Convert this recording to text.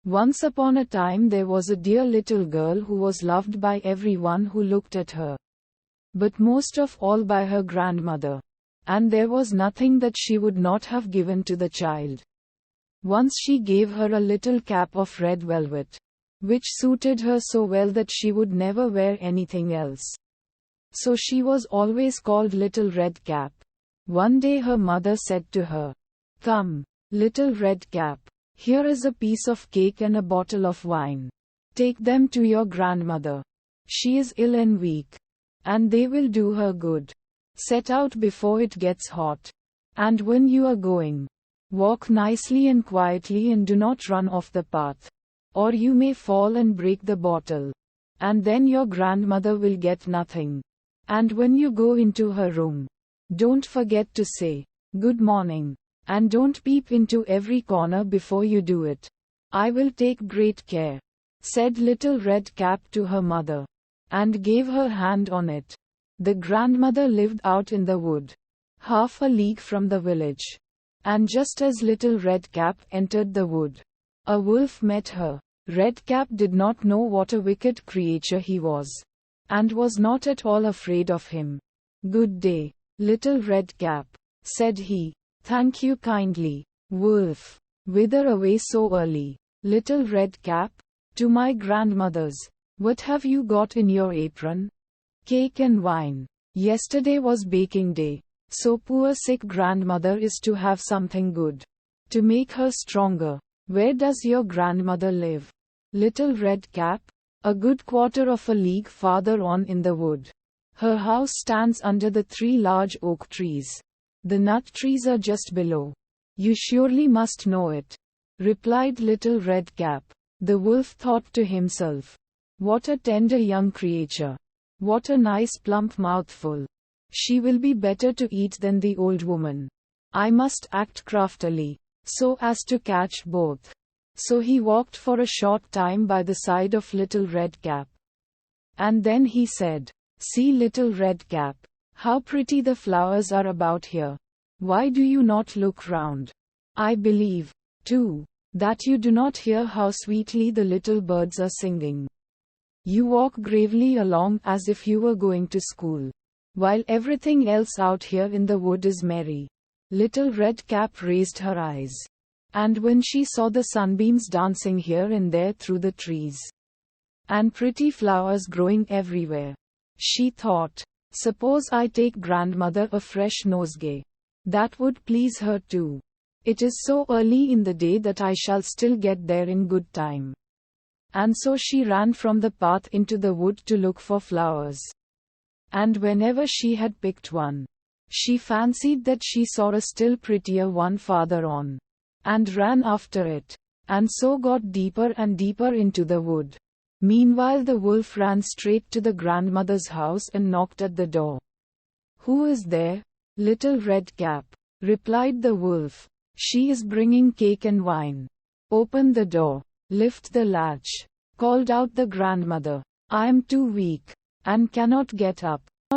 Once upon a time there was a dear little girl who was loved by everyone who looked at her. But most of all by her grandmother. And there was nothing that she would not have given to the child. Once she gave her a little cap of red velvet, which suited her so well that she would never wear anything else. So she was always called Little Red Cap. One day her mother said to her, "Come, Little Red Cap. Here is a piece of cake and a bottle of wine. Take them to your grandmother. She is ill and weak, and they will do her good. Set out before it gets hot. And when you are going, walk nicely and quietly and do not run off the path, or you may fall and break the bottle. And then your grandmother will get nothing. And when you go into her room, don't forget to say, 'Good morning.' And don't peep into every corner before you do it. I will take great care," said Little Red Cap to her mother, and gave her hand on it. The grandmother lived out in the wood, half a league from the village. And just as Little Red Cap entered the wood, a wolf met her. Red Cap did not know what a wicked creature he was, and was not at all afraid of him. "Good day, Little Red Cap," said he. "Thank you kindly, Wolf. Whither away so early, Little Red Cap?" "To my grandmother's." "What have you got in your apron?" "Cake and wine. Yesterday was baking day, so poor sick grandmother is to have something good, to make her stronger." "Where does your grandmother live, Little Red Cap?" "A good quarter of a league farther on in the wood. Her house stands under the 3 large oak trees. The nut trees are just below. You surely must know it," replied Little Red Cap. The wolf thought to himself, "What a tender young creature. What a nice plump mouthful. She will be better to eat than the old woman. I must act craftily, so as to catch both." So he walked for a short time by the side of Little Red Cap. And then he said, "See, Little Red Cap, how pretty the flowers are about here. Why do you not look round? I believe, too, that you do not hear how sweetly the little birds are singing. You walk gravely along as if you were going to school, while everything else out here in the wood is merry." Little Red Cap raised her eyes, and when she saw the sunbeams dancing here and there through the trees, and pretty flowers growing everywhere, she thought, "Suppose I take grandmother a fresh nosegay. That would please her too. It is so early in the day that I shall still get there in good time." And so she ran from the path into the wood to look for flowers. And whenever she had picked one, she fancied that she saw a still prettier one farther on, and ran after it, and so got deeper and deeper into the wood. Meanwhile the wolf ran straight to the grandmother's house and knocked at the door. "Who is there, Little Red Cap?" replied the wolf. "She is bringing cake and wine." "Open the door, lift the latch," called out the grandmother. "I am too weak, and cannot get up."